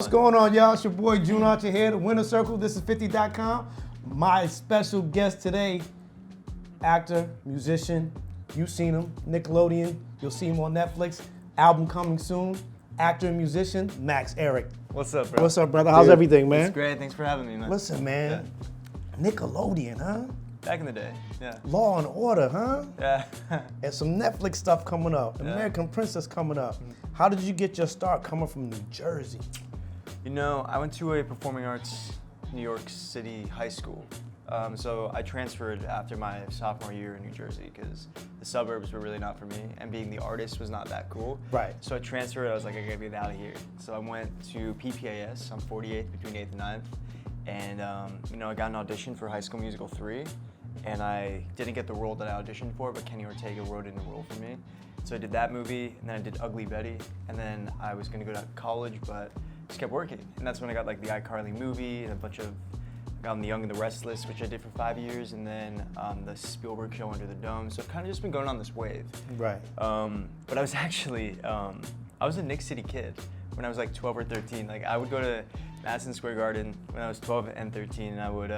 What's going on, y'all? It's your boy June Archer here, the Winner Circle. This is 50.com. My special guest today, actor, musician. You've seen him, Nickelodeon. You'll see him on Netflix. Album coming soon. Actor and musician, Max Ehrich. What's up, bro? What's up, brother? How's everything, man? It's great. Thanks for having me, man. Listen, man. Nickelodeon, huh? Back in the day, yeah. Law and Order, huh? Yeah. And some Netflix stuff coming up. Yeah. American Princess coming up. How did you get your start coming from New Jersey? You know, I went to a performing arts New York City high school. So I transferred after my sophomore year in New Jersey because the suburbs were really not for me, and being the artist was not that cool. Right. So I transferred. I was like, I gotta get out of here. So I went to PPAS on 48th between 8th and 9th, and I got an audition for High School Musical 3, and I didn't get the role that I auditioned for, but Kenny Ortega wrote in a role for me. So I did that movie, and then I did Ugly Betty, and then I was gonna go to college, but just kept working. And that's when I got like the iCarly movie and a bunch of, I got on The Young and the Restless, which I did for 5 years, and then the Spielberg show Under the Dome. So I've kind of just been going on this wave. Right. But I was actually, I was a Nick City kid when I was like 12 or 13. Like I would go to Madison Square Garden when I was 12 and 13, and I would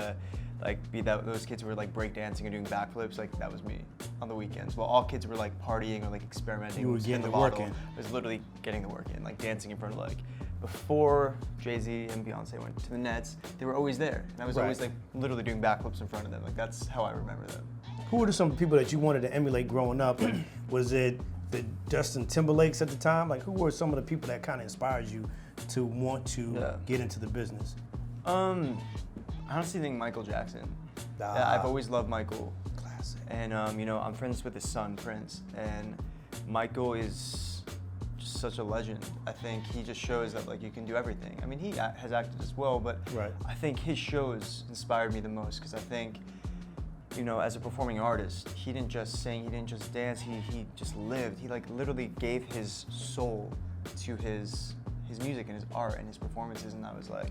like be those kids who were like breakdancing and doing backflips. Like that was me on the weekends. While all kids were like partying or like experimenting. You were getting the work in. I was literally getting the work in, like dancing in front of like, before Jay-Z and Beyonce went to the Nets, they were always there. And I was always like literally doing backflips in front of them. Like that's how I remember them. Who were some people that you wanted to emulate growing up? Like, was it the Justin Timberlakes at the time? Like who were some of the people that kind of inspired you to want to get into the business? I honestly think Michael Jackson. Yeah, I've always loved Michael. Classic. And I'm friends with his son, Prince. And Michael is just such a legend. I think he just shows that like you can do everything. I mean, he has acted as well, but I think his shows inspired me the most because I think, as a performing artist, he didn't just sing, he didn't just dance, he just lived. He like literally gave his soul to his music and his art and his performances, and I was like,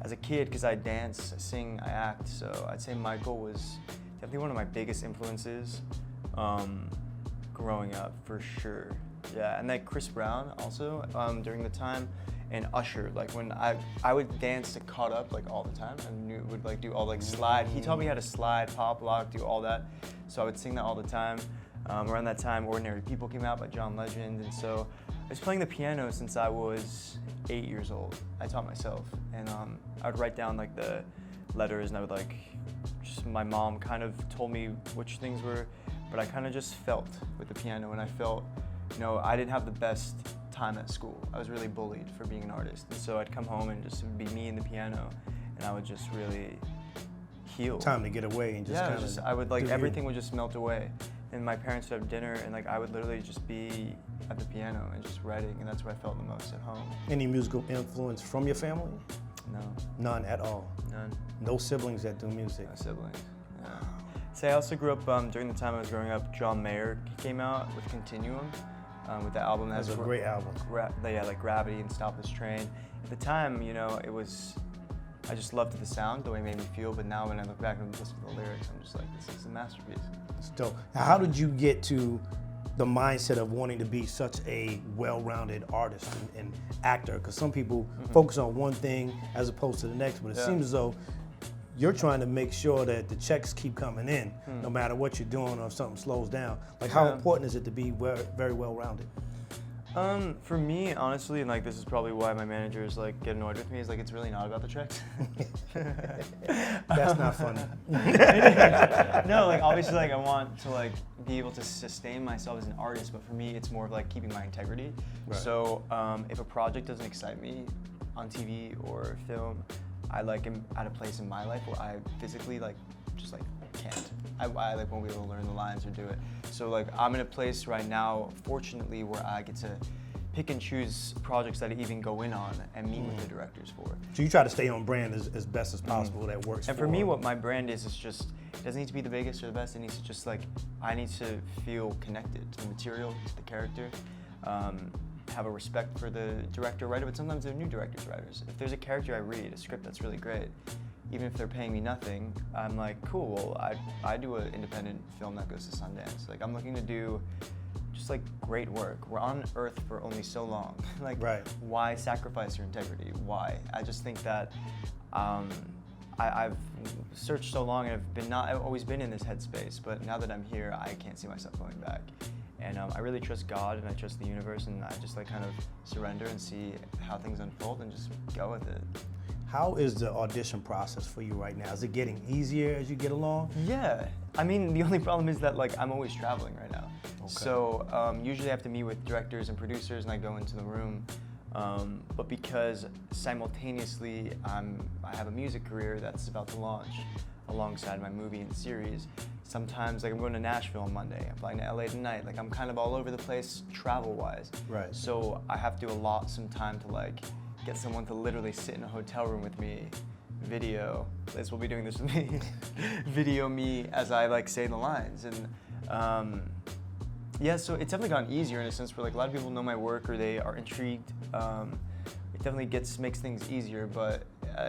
as a kid, because I dance, I sing, I act, so I'd say Michael was definitely one of my biggest influences growing up, for sure. Yeah, and then Chris Brown also during the time, and Usher. Like when I would dance to Caught Up like all the time, and would like do all like slide. He taught me how to slide, pop, lock, do all that. So I would sing that all the time. Around that time, Ordinary People came out by John Legend, and so I was playing the piano since I was 8 years old. I taught myself, and I would write down like the letters, and I would like, just my mom kind of told me which things were, but I kind of just felt with the piano, and I felt, I didn't have the best time at school. I was really bullied for being an artist, and so I'd come home and just be me and the piano, and I would just really heal. Time to get away and just I would like everything would just melt away. And my parents would have dinner, and like I would literally just be at the piano and just writing, and that's where I felt the most at home. Any musical influence from your family? No. None at all? None. No siblings that do music? No siblings, yeah. So I also grew up, during the time I was growing up, John Mayer came out with Continuum, with the album that That's a great album. Like Gravity and Stop This Train. At the time, it was, I just loved the sound, the way it made me feel, but now when I look back and listen to the lyrics, I'm just like, this is a masterpiece. It's dope. Now, how did you get to the mindset of wanting to be such a well-rounded artist and actor? Because some people focus on one thing as opposed to the next, but it seems as though you're trying to make sure that the checks keep coming in, no matter what you're doing or if something slows down. Like, how important is it to be very well-rounded? For me, honestly, and like this is probably why my managers like get annoyed with me, is like it's really not about the checks. That's not funny. No, like obviously, like I want to like be able to sustain myself as an artist, but for me, it's more of like keeping my integrity. Right. So if a project doesn't excite me on TV or film, I like am at a place in my life where I physically like just like can't. I like won't be able to learn the lines or do it. So like I'm in a place right now, fortunately, where I get to pick and choose projects that I even go in on and meet with the directors for. So you try to stay on brand as best as possible that works And for me, what my brand is just, it doesn't need to be the biggest or the best, it needs to just like, I need to feel connected to the material, to the character, have a respect for the director, writer, but sometimes they're new directors, writers. If there's a character I read, a script that's really great, even if they're paying me nothing, I'm like, cool, well, I do an independent film that goes to Sundance. Like I'm looking to do just like great work. We're on Earth for only so long. Like, Right. why sacrifice your integrity? Why? I just think that I've searched so long, and I've always been in this headspace. But now that I'm here, I can't see myself going back. And I really trust God, and I trust the universe, and I just like kind of surrender and see how things unfold and just go with it. How is the audition process for you right now? Is it getting easier as you get along? Yeah, I mean, the only problem is that like I'm always traveling right now. Okay. So usually I have to meet with directors and producers, and I go into the room. But because simultaneously I have a music career that's about to launch alongside my movie and series, sometimes like I'm going to Nashville on Monday, I'm flying to LA tonight, like I'm kind of all over the place travel-wise. Right. So I have to allot some time to like get someone to literally sit in a hotel room with me, video, Liz will be doing this with me, video me as I like say the lines. And yeah, so it's definitely gotten easier in a sense where like a lot of people know my work or they are intrigued. It definitely makes things easier, but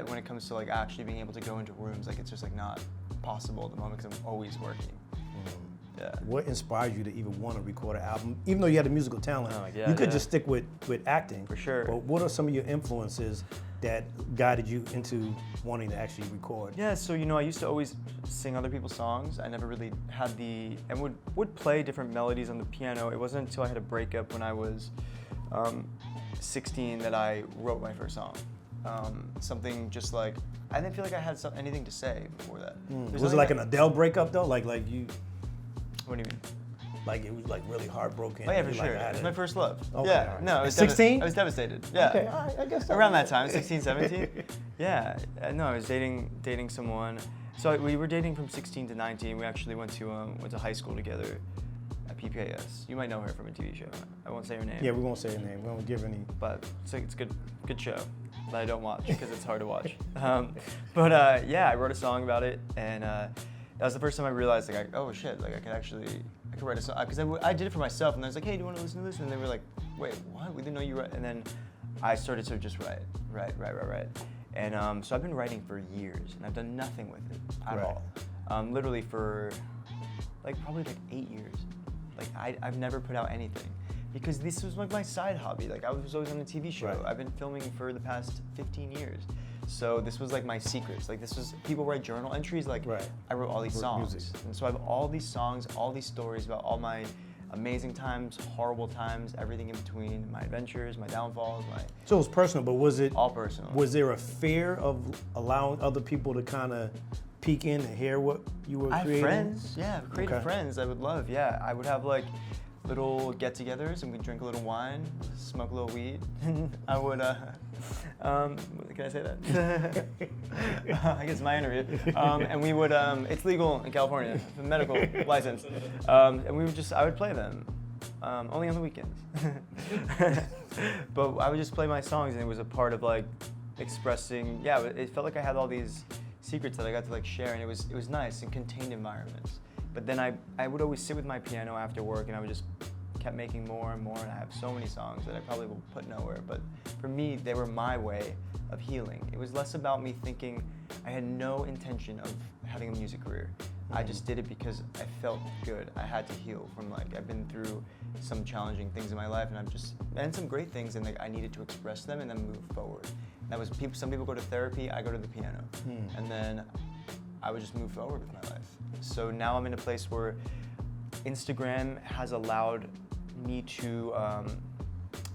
when it comes to like actually being able to go into rooms, like it's just like not possible at the moment because I'm always working. Yeah. What inspired you to even want to record an album? Even though you had the musical talent, yeah, you could yeah. just stick with acting. For sure. But what are some of your influences that guided you into wanting to actually record? Yeah, so you know, I used to always sing other people's songs. I never really had and would play different melodies on the piano. It wasn't until I had a breakup when I was 16 that I wrote my first song. Something just like, I didn't feel like I had anything to say before that. Was it like an Adele breakup though? Like you, What do you mean? like it was like really heartbroken? Oh yeah, and for you're sure. like, It was my first love. Okay, Yeah, all right. no, I was 16? I was devastated. Yeah. Okay, all right, I guess Around that time, 16, 17. Yeah, no, I was dating someone. So we were dating from 16 to 19. We actually went to high school together at PPAS. You might know her from a TV show. I won't say her name. Yeah, we won't say her name. We won't give any. But it's a good show that I don't watch because it's hard to watch. Yeah, I wrote a song about it, and that was the first time I realized like, oh shit, like I could write a song, because I did it for myself, and I was like, hey, do you want to listen to this? And they were like, wait, what? We didn't know you write. And then I started to just write. And so I've been writing for years, and I've done nothing with it at all. Literally for probably 8 years. Like I've never put out anything, because this was like my side hobby. Like I was always on a TV show. Right. I've been filming for the past 15 years. So this was like my secrets. Like this was, people write journal entries. Like Right. I wrote all these songs. Music. And so I have all these songs, all these stories about all my amazing times, horrible times, everything in between, my adventures, my downfalls, So it was personal, but was it all personal. Was there a fear of allowing other people to kind of peek in and hear what you were I have creating? friends, yeah, creative Okay. friends I would love, yeah. I would have like little get-togethers, and we'd drink a little wine, smoke a little weed. I would, can I say that? I guess my interview. And we would, it's legal in California, medical license. And I would play them, only on the weekends. But I would just play my songs, and it was a part of like expressing, yeah, it felt like I had all these secrets that I got to like share, and it was nice in contained environments. But then I would always sit with my piano after work, and I would just kept making more and more, and I have so many songs that I probably will put nowhere. But for me, they were my way of healing. It was less about me thinking, I had no intention of having a music career. I just did it because I felt good. I had to heal from I've been through some challenging things in my life, and some great things, and I needed to express them and then move forward. That was some people go to therapy, I go to the piano. And then I would just move forward with my life. So now I'm in a place where Instagram has allowed me to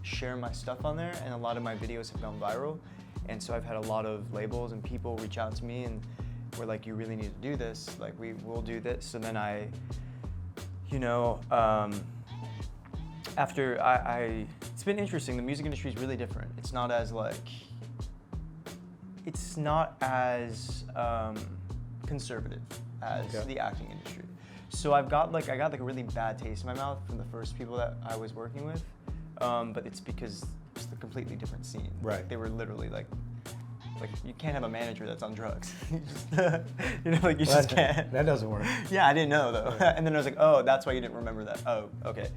share my stuff on there, and a lot of my videos have gone viral. And so I've had a lot of labels and people reach out to me, and we're like, you really need to do this. Like, we will do this. So then it's been interesting. The music industry is really different. It's not as conservative as the acting industry. So I got a really bad taste in my mouth from the first people that I was working with, but it's because it's a completely different scene. Right. They were literally like you can't have a manager that's on drugs. You just can't. That doesn't work. Yeah, I didn't know though. And then I was like, oh, that's why you didn't remember that. Oh, okay.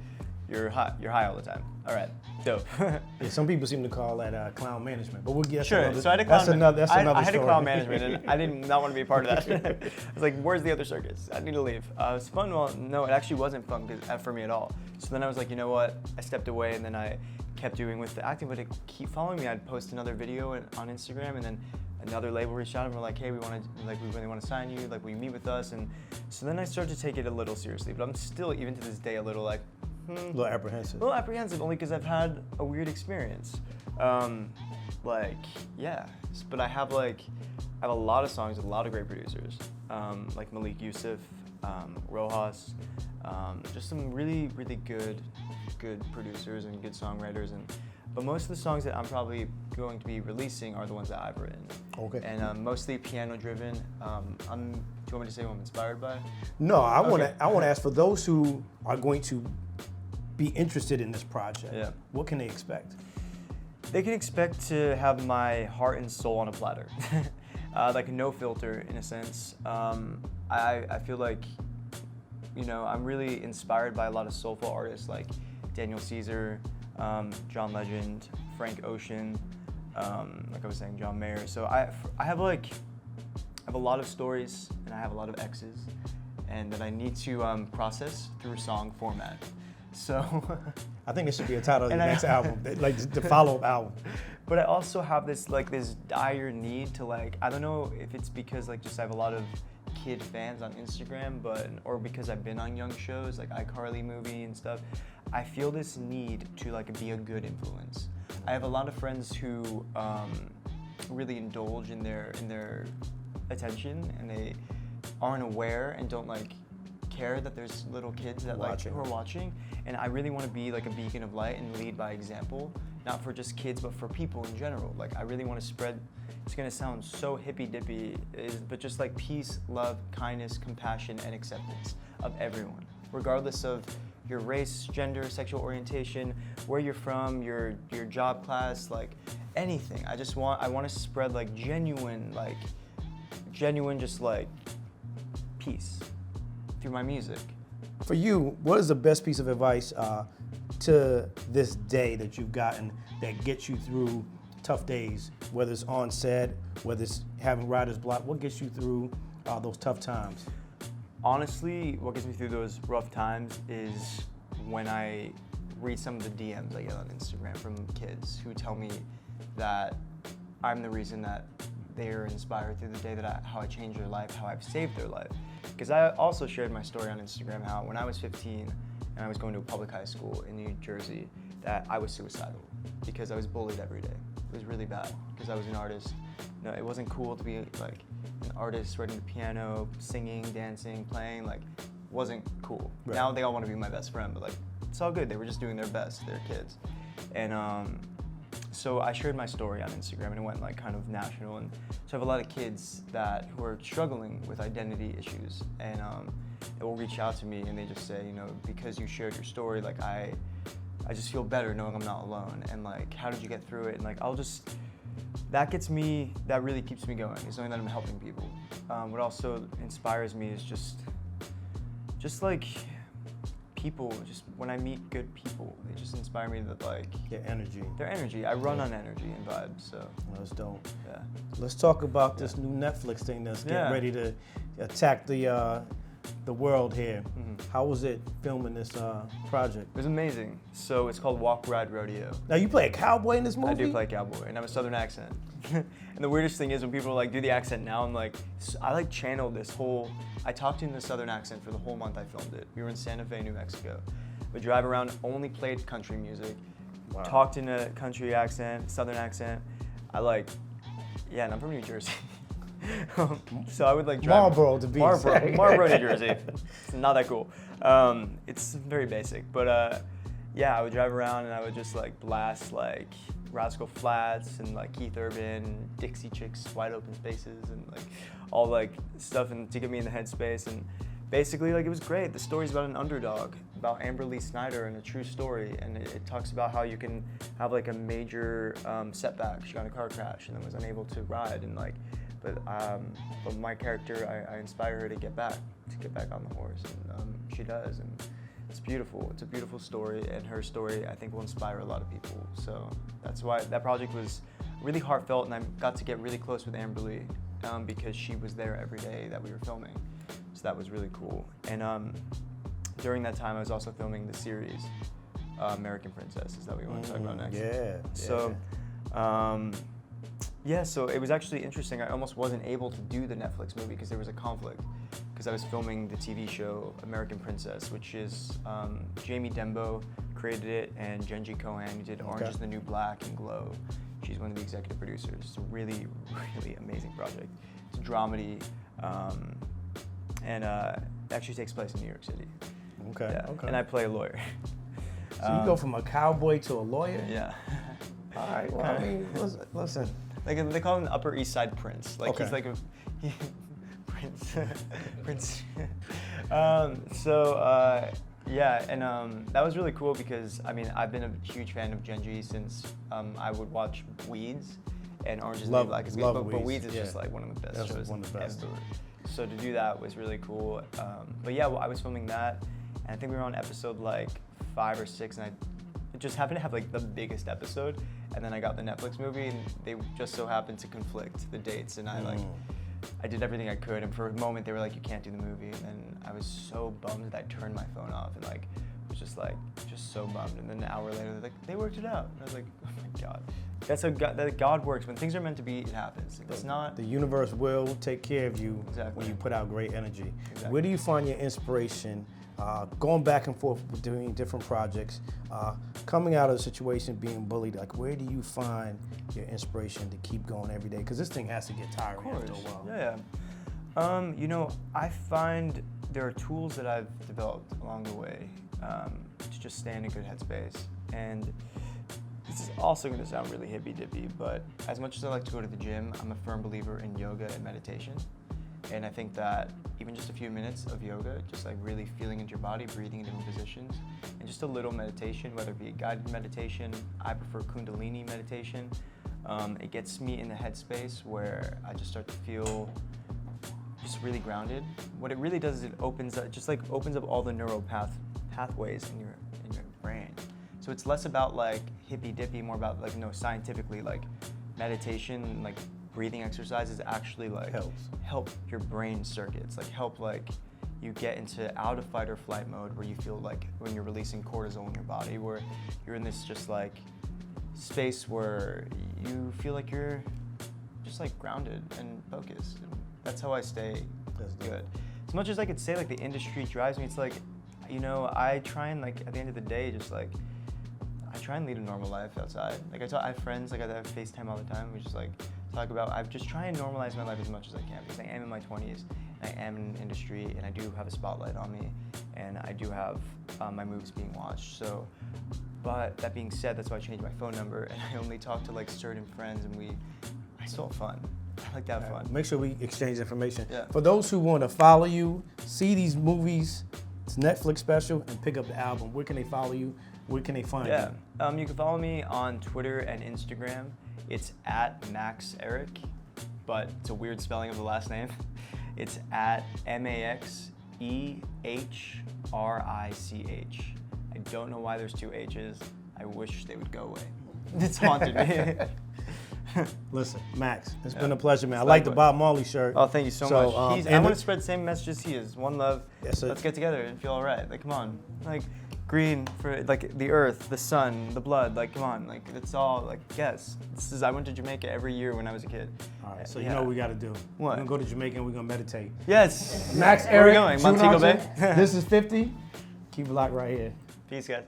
you're high all the time. All right, dope. Yeah, some people seem to call that clown management, but we'll get Sure. another, so I had a clown. that's another I story. had a clown management, and I did not want to be a part of that. I was like, "Where's the other circus? I need to leave." It was fun. Well, no, it actually wasn't fun for me at all. So then I was like, you know what? I stepped away, and then I kept doing with the acting, but it keep following me. I'd post another video on Instagram, and then another label reached out and were like, "Hey, we really want to sign you. Like, will you meet with us?" And so then I started to take it a little seriously. But I'm still, even to this day, a little like. A little apprehensive. A little apprehensive, only because I've had a weird experience. Yeah, but I have a lot of songs with a lot of great producers, like Malik Yusuf, Rojas, just some really, really good producers and good songwriters. But most of the songs that I'm probably going to be releasing are the ones that I've written. Okay. And mostly piano-driven. Do you want me to say who I'm inspired by? No, I want to ask, for those who are going to be interested in this project, Yeah. what can they expect? They can expect to have my heart and soul on a platter, like no filter in a sense. I feel like, I'm really inspired by a lot of soulful artists like Daniel Caesar, John Legend, Frank Ocean, like I was saying, John Mayer. So I have a lot of stories, and I have a lot of X's, and that I need to process through song format. So I think it should be a title of the next album, like the follow-up album. But I also have this dire need to I don't know if it's because just I have a lot of kid fans on Instagram, or because I've been on young shows like iCarly movie and stuff. I feel this need to be a good influence. I have a lot of friends who really indulge in their attention, and they aren't aware and don't care that there's little kids that who are watching, and I really want to be a beacon of light and lead by example, not for just kids but for people in general. I really want to spread, it's going to sound so hippy-dippy, but just peace, love, kindness, compassion, and acceptance of everyone, regardless of your race, gender, sexual orientation, where you're from, your job class, anything. I want to spread genuine just peace through my music. For you, what is the best piece of advice to this day that you've gotten that gets you through tough days, whether it's on set, whether it's having writer's block? What gets you through those tough times? Honestly, what gets me through those rough times is when I read some of the DMs I get on Instagram from kids who tell me that I'm the reason that they're inspired through the day how I changed their life, how I've saved their life. Because I also shared my story on Instagram how when I was 15 and I was going to a public high school in New Jersey, that I was suicidal because I was bullied every day. It was really bad because I was an artist. It wasn't cool to be an artist writing the piano, singing, dancing, playing. Wasn't cool. Right. Now they all want to be my best friend, but it's all good. They were just doing their best. They're kids, and so I shared my story on Instagram, and it went kind of national. And so I have a lot of kids who are struggling with identity issues, and they will reach out to me and they just say, because you shared your story, I just feel better knowing I'm not alone. And how did you get through it? And that really keeps me going, is knowing that I'm helping people. What also inspires me is just people, just when I meet good people, they just inspire me that Their energy. I run on energy and vibes, so. That's dope. Yeah. Let's talk about this new Netflix thing that's getting ready to attack the world here. Mm-hmm. How was it filming this project? It was amazing. So it's called Walk, Ride, Rodeo. Now you play a cowboy in this movie? I do play a cowboy, and I have a Southern accent. And the weirdest thing is when people do the accent now, I'm I channeled this whole, I talked in the Southern accent for the whole month I filmed it. We were in Santa Fe, New Mexico. We drive around, only played country music, talked in a country accent, Southern accent. And I'm from New Jersey. So I would drive. Marlboro to be exact. Marlboro, New Jersey. It's not that cool. It's very basic, but I would drive around and I would just blast Rascal Flatts and Keith Urban, Dixie Chicks, Wide Open Spaces, and all stuff, and to get me in the headspace. And basically it was great. The story's about an underdog, about Amber Lee Snyder, and a true story. And it talks about how you can have a major setback. She got in a car crash and then was unable to ride, and but my character, I inspire her to get back on the horse, and she does. And It's beautiful. It's a beautiful story, and her story I think will inspire a lot of people. So that's why that project was really heartfelt, and I got to get really close with Amberly because she was there every day that we were filming. So that was really cool. And during that time, I was also filming the series American Princess. Is that what we want to talk about next? Yeah. So, so it was actually interesting. I almost wasn't able to do the Netflix movie because there was a conflict. Because I was filming the TV show American Princess, which is Jamie Dembo created it, and Jenji Kohan, who did Orange is the New Black and Glow. She's one of the executive producers. It's a really, really amazing project. It's a dramedy, and it actually takes place in New York City. Okay. Yeah. Okay. And I play a lawyer. So you go from a cowboy to a lawyer? Yeah. All right. Well, I mean, listen. Like they call him an Upper East Side Prince. Like he's like a Prince. Prince. Yeah, and that was really cool because I mean I've been a huge fan of Genji since I would watch Weeds and Orange is the New Black is good, but Weeds is just like one of the best shows ever. So to do that was really cool. But yeah, well, I was filming that, and I think we were on episode like 5 or 6, and I just happened to have like the biggest episode, and then I got the Netflix movie, and they just so happened to conflict the dates, and I did everything I could, and for a moment they were like, you can't do the movie, and then I was so bummed that I turned my phone off, and like was just so bummed, and then an hour later they're like, they worked it out, and I was like, oh my God. That's how God works. When things are meant to be, it happens. If it's not, the universe will take care of you when you put out great energy. Where do you find your inspiration? Going back and forth doing different projects, coming out of the situation being bullied, like where do you find your inspiration to keep going every day? Because this thing has to get tiring after a while. Yeah. You know, I find there are tools that I've developed along the way to just stay in a good headspace. And this is also going to sound really hippy-dippy, but as much as I like to go to the gym, I'm a firm believer in yoga and meditation. And I think that even just a few minutes of yoga, just like really feeling into your body, breathing in different positions, and just a little meditation, whether it be a guided meditation, I prefer Kundalini meditation. It gets me in the headspace where I just start to feel just really grounded. What it really does is it opens up all the neural pathways in your brain. So it's less about like hippy-dippy, more about like scientifically, like meditation, like breathing exercises actually like help your brain circuits, like help like you get into out of fight or flight mode where you feel like when you're releasing cortisol in your body, where you're in this just like space where you feel like you're just like grounded and focused. And that's how I stay good. As much as I could say like the industry drives me, it's like, I try and like at the end of the day, just like I try and lead a normal life outside. Like I have friends, like I have FaceTime all the time. We just like talk about, I just try and normalize my life as much as I can because I am in my 20s, and I am in industry, and I do have a spotlight on me, and I do have my movies being watched. So, but that being said, that's why I changed my phone number, and I only talk to like certain friends, and I still have fun. I like to have fun. Make sure we exchange information. Yeah. For those who want to follow you, see these movies, it's Netflix special, and pick up the album, where can they follow you? Where can they find you? You can follow me on Twitter and Instagram. It's at Max Ehrich, but it's a weird spelling of the last name. It's at MAXEHRICH. I don't know why there's 2 H's. I wish they would go away. It's haunted me. Listen, Max, it's been a pleasure, man. I like the Bob Marley shirt. Oh, thank you so much. I want to spread the same message as he is. One love. Let's get together and feel all right. Like, come on. Like, green for like the earth, the sun, the blood. Like, come on. Like, it's all like, yes. I went to Jamaica every year when I was a kid. All right, so you know what we got to do. What? We're going to go to Jamaica and we're going to meditate. Yes. Max Ehrich. Where are we going? Montego Bay? This is 50. Keep it locked right here. Peace, guys.